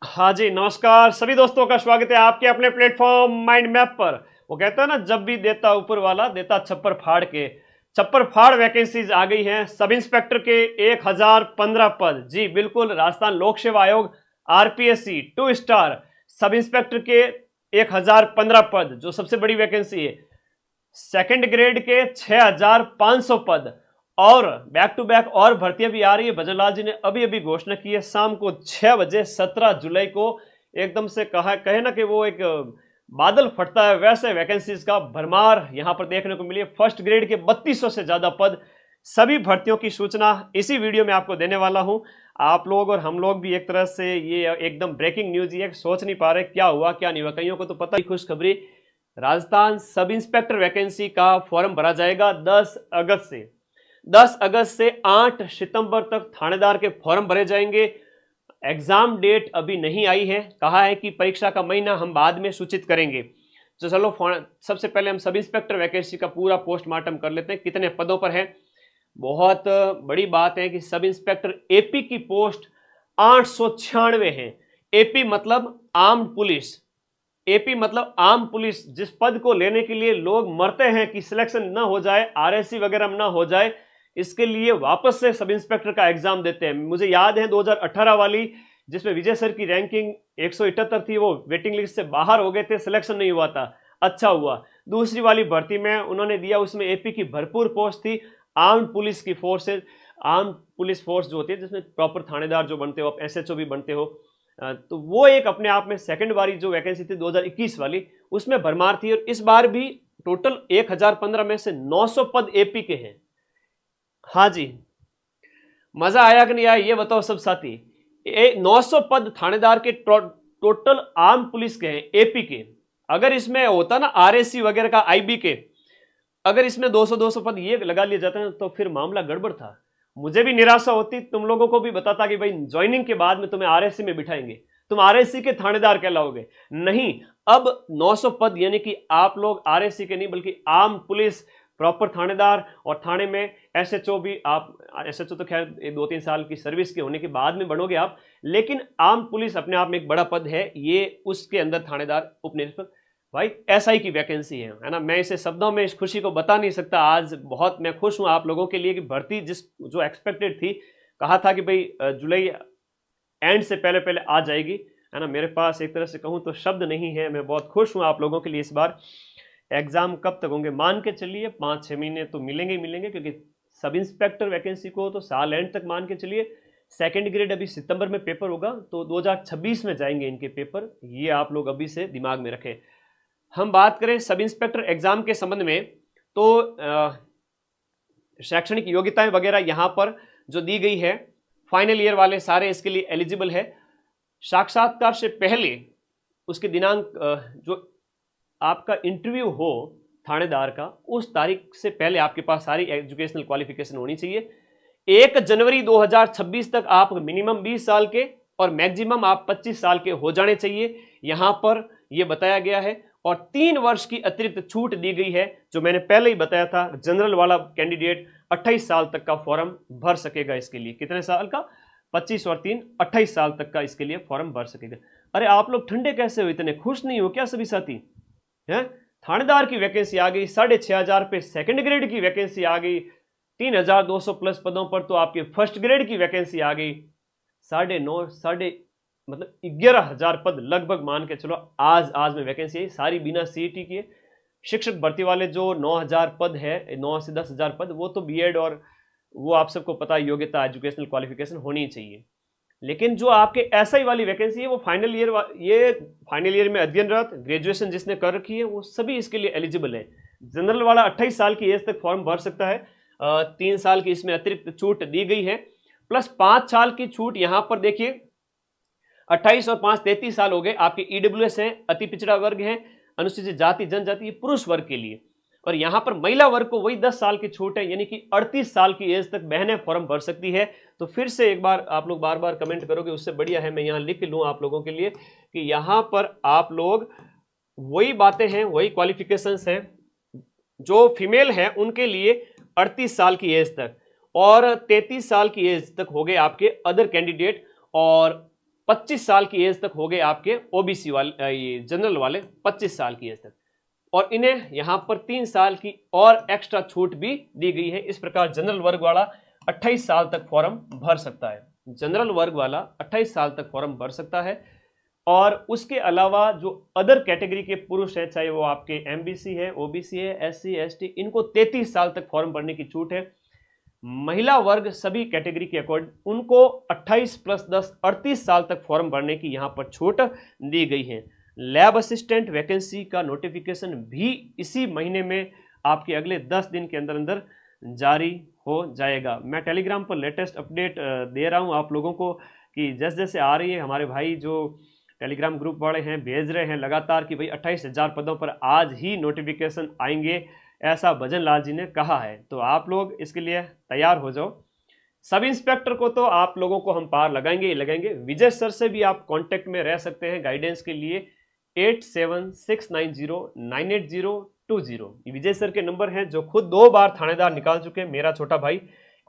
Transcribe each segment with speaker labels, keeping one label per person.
Speaker 1: हाँ जी, नमस्कार सभी दोस्तों का स्वागत है आपके अपने प्लेटफॉर्म माइंड मैप पर। वो कहता है ना, जब भी देता ऊपर वाला देता छप्पर फाड़ के। छप्पर फाड़ वैकेंसीज आ गई हैं सब इंस्पेक्टर के 1015 पद। जी बिल्कुल, राजस्थान लोक सेवा आयोग आरपीएससी 2 स्टार सब इंस्पेक्टर के 1015 पद जो सबसे बड़ी वैकेंसी है। सेकंड ग्रेड के 6500 पद और बैक टू बैक और भर्तियां भी आ रही है। भजनलाल जी ने अभी अभी घोषणा की है शाम को 6 बजे 17 जुलाई को। एकदम से कहे ना कि वो एक बादल फटता है, वैसे वैकेंसीज का भरमार यहां पर देखने को मिली है। फर्स्ट ग्रेड के 3200 से ज्यादा पद, सभी भर्तियों की सूचना इसी वीडियो में आपको देने वाला हूं। आप लोग और हम लोग भी एक तरह से ये एकदम ब्रेकिंग न्यूज ये सोच नहीं पा रहे क्या हुआ क्या नहीं हुआ। कईयों को तो पता ही खुशखबरी, राजस्थान सब इंस्पेक्टर वैकेंसी का फॉर्म भरा जाएगा 10 अगस्त से। 10 अगस्त से 8 सितंबर तक थानेदार के फॉर्म भरे जाएंगे। एग्जाम डेट अभी नहीं आई है, कहा है कि परीक्षा का महीना हम बाद में सूचित करेंगे। तो चलो सबसे पहले हम सब इंस्पेक्टर वैकेंसी का पूरा पोस्टमार्टम कर लेते हैं, कितने पदों पर है। बहुत बड़ी बात है कि सब इंस्पेक्टर एपी की पोस्ट 896 है। एपी मतलब आर्म्ड पुलिस, एपी मतलब आम पुलिस। जिस पद को लेने के लिए लोग मरते हैं कि सिलेक्शन ना हो जाए, आरएससी वगैरह ना हो जाए, इसके लिए वापस से सब इंस्पेक्टर का एग्जाम देते हैं। मुझे याद है 2018 वाली, जिसमें विजय सर की रैंकिंग 178 थी, वो वेटिंग लिस्ट से बाहर हो गए थे, सिलेक्शन नहीं हुआ था। अच्छा हुआ दूसरी वाली भर्ती में उन्होंने दिया, उसमें एपी की भरपूर पोस्ट थी। आर्म्ड पुलिस की फोर्सेज, आर्म्ड पुलिस फोर्स जो होती है जिसमें प्रॉपर थानेदार जो बनते हो, आप एसएचओ भी बनते हो, तो वो एक अपने आप में सेकंड बारी जो वैकेंसी थी 2021 वाली, उसमें भरमार थी। और इस बार भी टोटल 1015 में से 900 पद एपी के हैं। हाँ जी, मजा आया कि नहीं आया ये बताओ सब साथी। 900 पद थानेदार के टोटल आर्म पुलिस के हैं एपी के। अगर इसमें होता ना आरएससी वगैरह का, आईबी के, अगर इसमें 200 पद ये लगा लिए जाते हैं तो फिर मामला गड़बड़ था। मुझे भी निराशा होती, तुम लोगों को भी बताता कि भाई ज्वाइनिंग के बाद में तुम्हें आरएससी में बिठाएंगे, तुम आरएससी के थानेदार कहलाओगे। नहीं, अब 900 पद यानी कि आप लोग आरएससी के नहीं बल्कि आम पुलिस प्रॉपर थानेदार, और थाने में एसएचओ भी। आप एसएचओ तो खैर 2-3 साल की सर्विस के होने के बाद में बनोगे आप, लेकिन आम पुलिस अपने आप में एक बड़ा पद है ये, उसके अंदर थानेदार उप निरीक्षक भाई एसआई की वैकेंसी है ना। मैं इसे शब्दों में इस खुशी को बता नहीं सकता। आज बहुत मैं खुश हूं आप लोगों के लिए कि भर्ती जो एक्सपेक्टेड थी, कहा था कि भाई जुलाई एंड से पहले पहले आ जाएगी, है ना। मेरे पास एक तरह से कहूं तो शब्द नहीं है, मैं बहुत खुश हूं आप लोगों के लिए। इस बार एग्जाम कब तक होंगे, मान के चलिए 5-6 महीने तो मिलेंगे ही मिलेंगे, क्योंकि सब इंस्पेक्टर वैकेंसी को तो साल एंड तक मान के चलिए। सेकंड ग्रेड अभी सितंबर में पेपर होगा, तो 2026 में जाएंगे इनके पेपर, ये आप लोग अभी से दिमाग में रखें। हम बात करें सब इंस्पेक्टर एग्जाम के संबंध में, तो शैक्षणिक योग्यताएं वगैरह यहां पर जो दी गई है, फाइनल ईयर वाले सारे इसके लिए एलिजिबल है। साक्षात्कार से पहले उसके दिनांक, जो आपका इंटरव्यू हो थानेदार का, उस तारीख से पहले आपके पास सारी एजुकेशनल क्वालिफिकेशन होनी चाहिए। 1 जनवरी 2026 तक आप मिनिमम 20 साल के और मैक्सिमम आप 25 साल के हो जाने चाहिए, यहां पर यह बताया गया है। और 3 वर्ष की अतिरिक्त छूट दी गई है, जो मैंने पहले ही बताया था। जनरल वाला कैंडिडेट 28 साल तक का फॉर्म भर सकेगा। इसके लिए कितने साल का, 25 और 3 28 साल तक का इसके लिए फॉर्म भर सकेगा। अरे आप लोग ठंडे कैसे हो, इतने खुश नहीं हो क्या सभी साथी हैं? थानेदार की वैकेंसी आ गई 6500 पे, सेकंड ग्रेड की वैकेंसी आ गई 3200 प्लस पदों पर, तो आपके फर्स्ट ग्रेड की वैकेंसी आ गई 9.5 मतलब 11,000 पद लगभग मान के चलो। आज में वैकेंसी है सारी बिना सीईटी की। शिक्षक भर्ती वाले जो 9,000 पद है, 9 से 10,000 पद, वो तो बीएड और वो आप सबको पता है योग्यता एजुकेशनल क्वालिफिकेशन होनी चाहिए। लेकिन जो आपके एसआई वाली वैकेंसी है, वो फाइनल ईयर में अध्ययनरत, ग्रेजुएशन जिसने कर रखी है, वो सभी इसके लिए एलिजिबल है। जनरल वाला 28 साल की एज तक फॉर्म भर सकता है। 3 साल की इसमें अतिरिक्त छूट दी गई है, प्लस 5 साल की छूट। यहां पर देखिए 28 और 5 33 साल हो गए आपके। ईडब्ल्यूएस है, अति पिछड़ा वर्ग है, अनुसूचित जाति जनजाति, पुरुष वर्ग के लिए। और यहां पर महिला वर्ग को वही 10 साल की छूट है, यानी कि 38 साल की एज तक बहनें फॉर्म भर सकती है। तो फिर से एक बार आप लोग बार बार कमेंट करोगे, उससे बढ़िया है मैं यहां लिख लूं आप लोगों के लिए कि यहां पर आप लोग वही बातें हैं, वही क्वालिफिकेशंस हैं। जो फीमेल है उनके लिए 38 साल की एज तक और 33 साल की एज तक हो गए आपके अदर कैंडिडेट। और 25 साल की एज तक हो गए आपके ओबीसी वाले, ये जनरल वाले 25 साल की एज तक, और इन्हें यहां पर 3 साल की और एक्स्ट्रा छूट भी दी गई है। इस प्रकार जनरल वर्ग वाला 28 साल तक फॉर्म भर सकता है। जनरल वर्ग वाला 28 साल तक फॉर्म भर सकता है। और उसके अलावा जो अदर कैटेगरी के पुरुष है, चाहे वो आपके एमबीसी है, ओबीसी है, एससी एसटी, इनको 33 साल तक फॉर्म भरने की छूट है। महिला वर्ग सभी कैटेगरी के अकॉर्डिंग उनको 28 + 10 38 साल तक फॉर्म भरने की यहां पर छूट दी गई है। लैब असिस्टेंट वैकेंसी का नोटिफिकेशन भी इसी महीने में आपके अगले 10 दिन के अंदर अंदर जारी हो जाएगा। मैं टेलीग्राम पर लेटेस्ट अपडेट दे रहा हूं आप लोगों को कि जैसे जैसे आ रही है, हमारे भाई जो टेलीग्राम ग्रुप वाले हैं भेज रहे हैं लगातार कि भाई 28,000 पदों पर आज ही नोटिफिकेशन आएंगे, ऐसा भजन लाल जी ने कहा है। तो आप लोग इसके लिए तैयार हो जाओ। सब इंस्पेक्टर को तो आप लोगों को हम पार लगाएंगे ही लगाएंगे। विजय सर से भी आप कांटेक्ट में रह सकते हैं गाइडेंस के लिए। 8769098020 ये विजय सर के नंबर हैं, जो खुद 2 बार थानेदार निकाल चुके हैं, मेरा छोटा भाई।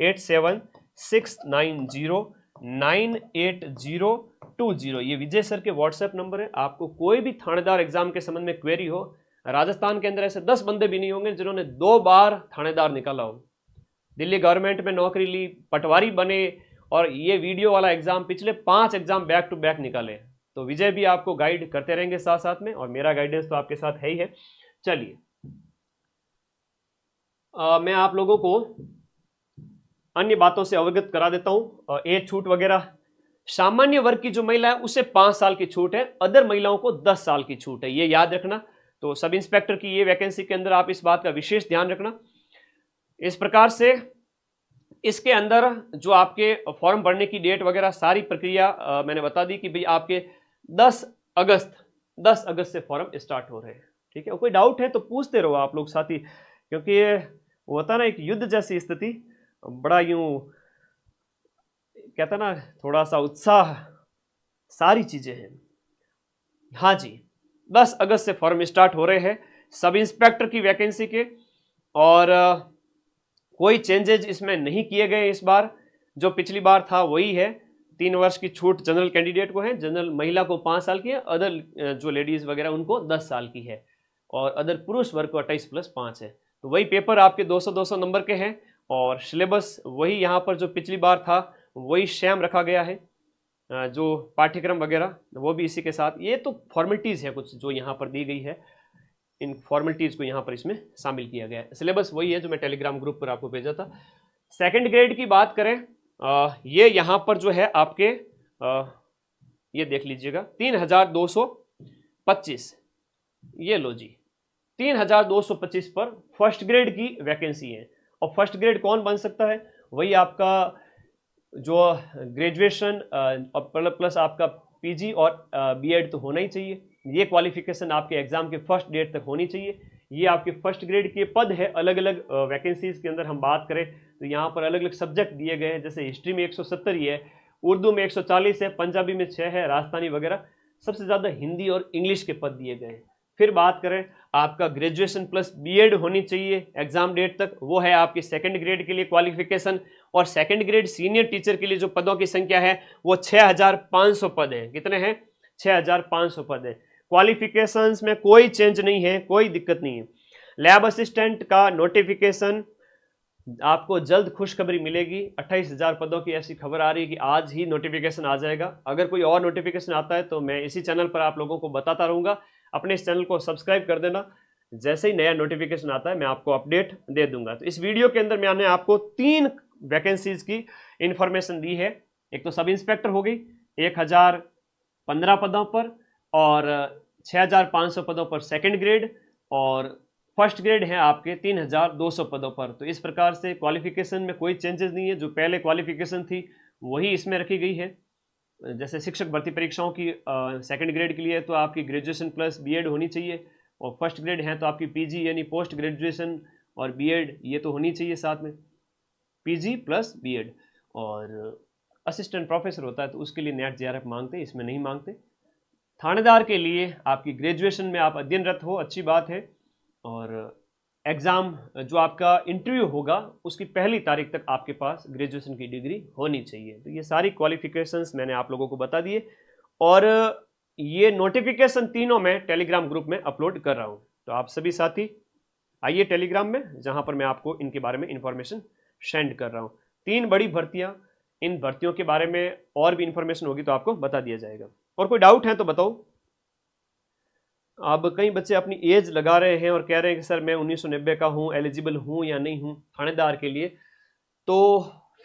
Speaker 1: 8769098020 ये विजय सर के व्हाट्सएप नंबर है। आपको कोई भी थानेदार एग्जाम के संबंध में क्वेरी हो, राजस्थान के अंदर ऐसे 10 बंदे भी नहीं होंगे जिन्होंने 2 बार थानेदार निकाला हो, दिल्ली गवर्नमेंट में नौकरी ली, पटवारी बने, और ये वीडियो वाला एग्जाम पिछले 5 एग्जाम बैक टू बैक निकाले। तो विजय भी आपको गाइड करते रहेंगे साथ साथ में, और मेरा गाइडेंस तो आपके साथ है ही है। चलिए मैं आप लोगों को अन्य बातों से अवगत करा देता हूं। एज छूट वगैरह, सामान्य वर्ग की जो महिला है उसे 5 साल की छूट है, अदर महिलाओं को 10 साल की छूट है, ये याद रखना। तो सब इंस्पेक्टर की ये वैकेंसी के अंदर आप इस बात का विशेष ध्यान रखना। इस प्रकार से इसके अंदर जो आपके फॉर्म भरने की डेट वगैरह सारी प्रक्रिया मैंने बता दी कि भाई आपके 10 अगस्त से फॉर्म स्टार्ट हो रहे हैं। ठीक है, कोई डाउट है तो पूछते रहो आप लोग साथी, क्योंकि ये होता ना एक युद्ध जैसी स्थिति, बड़ा यूं कहता ना थोड़ा सा उत्साह, सारी चीजें हैं। हाँ जी, 10 अगस्त से फॉर्म स्टार्ट हो रहे हैं सब इंस्पेक्टर की वैकेंसी के, और कोई चेंजेज इसमें नहीं किए गए इस बार। जो पिछली बार था वही है। 3 वर्ष की छूट जनरल कैंडिडेट को है, जनरल महिला को 5 साल की है, अदर जो लेडीज वगैरह उनको 10 साल की है, और अदर पुरुष वर्ग को 28 + 5 है। तो वही पेपर आपके 200-200 नंबर के हैं, और सिलेबस वही यहाँ पर जो पिछली बार था वही सेम रखा गया है। जो पाठ्यक्रम वगैरह वो भी इसी के साथ। ये तो फॉर्मेलिटीज़ है कुछ जो यहाँ पर दी गई है, इन फॉर्मेलिटीज़ को यहाँ पर इसमें शामिल किया गया है। सिलेबस वही है जो मैं टेलीग्राम ग्रुप पर आपको भेजा था। सेकंड ग्रेड की बात करें, ये यहाँ पर जो है आपके ये देख लीजिएगा 3225, ये लो जी 3225 पर फर्स्ट ग्रेड की वैकेंसी है। और फर्स्ट ग्रेड कौन बन सकता है? वही आपका जो ग्रेजुएशन प्लस आपका पीजी और बीएड तो होना ही चाहिए। ये क्वालिफिकेशन आपके एग्जाम के फर्स्ट डेट तक होनी चाहिए। ये आपके फर्स्ट ग्रेड के पद है। अलग अलग वैकेंसीज के अंदर हम बात करें तो यहाँ पर अलग अलग सब्जेक्ट दिए गए हैं, जैसे हिस्ट्री में 170 ही है, उर्दू में 140 है, पंजाबी में 6 है, राजस्थानी वगैरह। सबसे ज़्यादा हिंदी और इंग्लिश के पद दिए गए हैं। फिर बात करें आपका ग्रेजुएशन प्लस बीएड होनी चाहिए एग्जाम डेट तक, वो है आपकी सेकंड ग्रेड के लिए क्वालिफिकेशन। और सेकंड ग्रेड सीनियर टीचर के लिए जो पदों की संख्या है वो 6500 पद है। कितने हैं? 6500 पद है। क्वालिफिकेशंस में कोई चेंज नहीं है, कोई दिक्कत नहीं है। लैब असिस्टेंट का नोटिफिकेशन आपको जल्द खुशखबरी मिलेगी। 28,000 पदों की ऐसी खबर आ रही है कि आज ही नोटिफिकेशन आ जाएगा। अगर कोई और नोटिफिकेशन आता है तो मैं इसी चैनल पर आप लोगों को बताता रहूँगा। अपने इस चैनल को सब्सक्राइब कर देना, जैसे ही नया नोटिफिकेशन आता है मैं आपको अपडेट दे दूंगा। तो इस वीडियो के अंदर मैंने आपको 3 वैकेंसीज की इंफॉर्मेशन दी है। एक तो सब इंस्पेक्टर हो गई 1015 पदों पर, और 6500 पदों पर सेकंड ग्रेड, और फर्स्ट ग्रेड है आपके 3200 पदों पर। तो इस प्रकार से क्वालिफिकेशन में कोई चेंजेस नहीं है। जो पहले क्वालिफिकेशन थी वही इसमें रखी गई है। जैसे शिक्षक भर्ती परीक्षाओं की सेकंड ग्रेड के लिए तो आपकी ग्रेजुएशन प्लस बीएड होनी चाहिए, और फर्स्ट ग्रेड है तो आपकी पीजी यानी पोस्ट ग्रेजुएशन और बीएड ये तो होनी चाहिए साथ में, पीजी प्लस बीएड। और असिस्टेंट प्रोफेसर होता है तो उसके लिए नेट जेआरएफ मांगते हैं, इसमें नहीं मांगते। थानेदार के लिए आपकी ग्रेजुएशन में आप अध्ययनरत हो, अच्छी बात है। और एग्जाम जो आपका इंटरव्यू होगा उसकी पहली तारीख तक आपके पास ग्रेजुएशन की डिग्री होनी चाहिए। तो ये सारी क्वालिफिकेशंस मैंने आप लोगों को बता दिए और ये नोटिफिकेशन तीनों मैं टेलीग्राम ग्रुप में अपलोड कर रहा हूं। तो आप सभी साथी आइए टेलीग्राम में, जहां पर मैं आपको इनके बारे में इंफॉर्मेशन सेंड कर रहा हूं। 3 बड़ी भर्तियां, इन भर्तियों के बारे में और भी इंफॉर्मेशन होगी तो आपको बता दिया जाएगा। और कोई डाउट है तो बताओ। अब कई बच्चे अपनी एज लगा रहे हैं और कह रहे हैं कि सर मैं 1990 का हूं, एलिजिबल हूं या नहीं हूं थानेदार के लिए। तो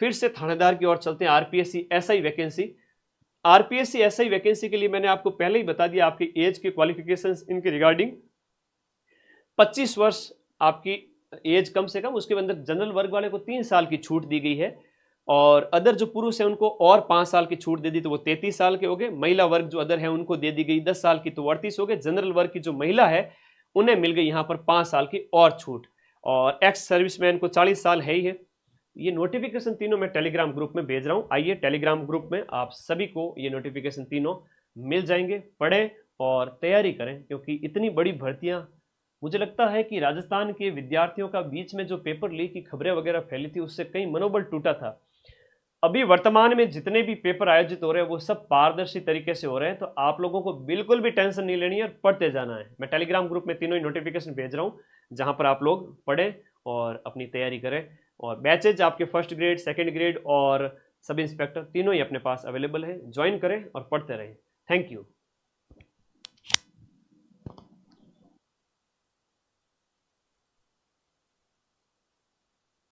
Speaker 1: फिर से थानेदार की ओर चलते हैं। RPSC SI vacancy, RPSC SI vacancy के लिए मैंने आपको पहले ही बता दिया आपकी एज की क्वालिफिकेशंस इनके रिगार्डिंग 25 वर्ष आपकी एज कम से कम, उसके अंदर जनरल वर्ग वाले को 3 साल की छूट दी गई है और अदर जो पुरुष है उनको और 5 साल की छूट दे दी तो वो 33 साल के हो गए। महिला वर्ग जो अदर है उनको दे दी गई 10 साल की तो 38 हो गए। जनरल वर्ग की जो महिला है उन्हें मिल गई यहाँ पर 5 साल की और छूट, और एक्स सर्विसमैन को 40 साल है ही है। ये नोटिफिकेशन तीनों मैं टेलीग्राम ग्रुप में भेज रहा हूँ। आइए टेलीग्राम ग्रुप में आप सभी को ये नोटिफिकेशन तीनों मिल जाएंगे। पढ़ें और तैयारी करें, क्योंकि इतनी बड़ी भर्तियां, मुझे लगता है कि राजस्थान के विद्यार्थियों का बीच में जो पेपर लीक की खबरें वगैरह फैली थी उससे कहीं मनोबल टूटा था। अभी वर्तमान में जितने भी पेपर आयोजित हो रहे हैं वो सब पारदर्शी तरीके से हो रहे हैं। तो आप लोगों को बिल्कुल भी टेंशन नहीं लेनी है और पढ़ते जाना है। मैं टेलीग्राम ग्रुप में तीनों ही नोटिफिकेशन भेज रहा हूँ, जहां पर आप लोग पढ़ें और अपनी तैयारी करें। और बैचेज आपके फर्स्ट ग्रेड, सेकेंड ग्रेड और सब इंस्पेक्टर तीनों ही अपने पास अवेलेबल है। ज्वाइन करें और पढ़ते रहें। Thank you.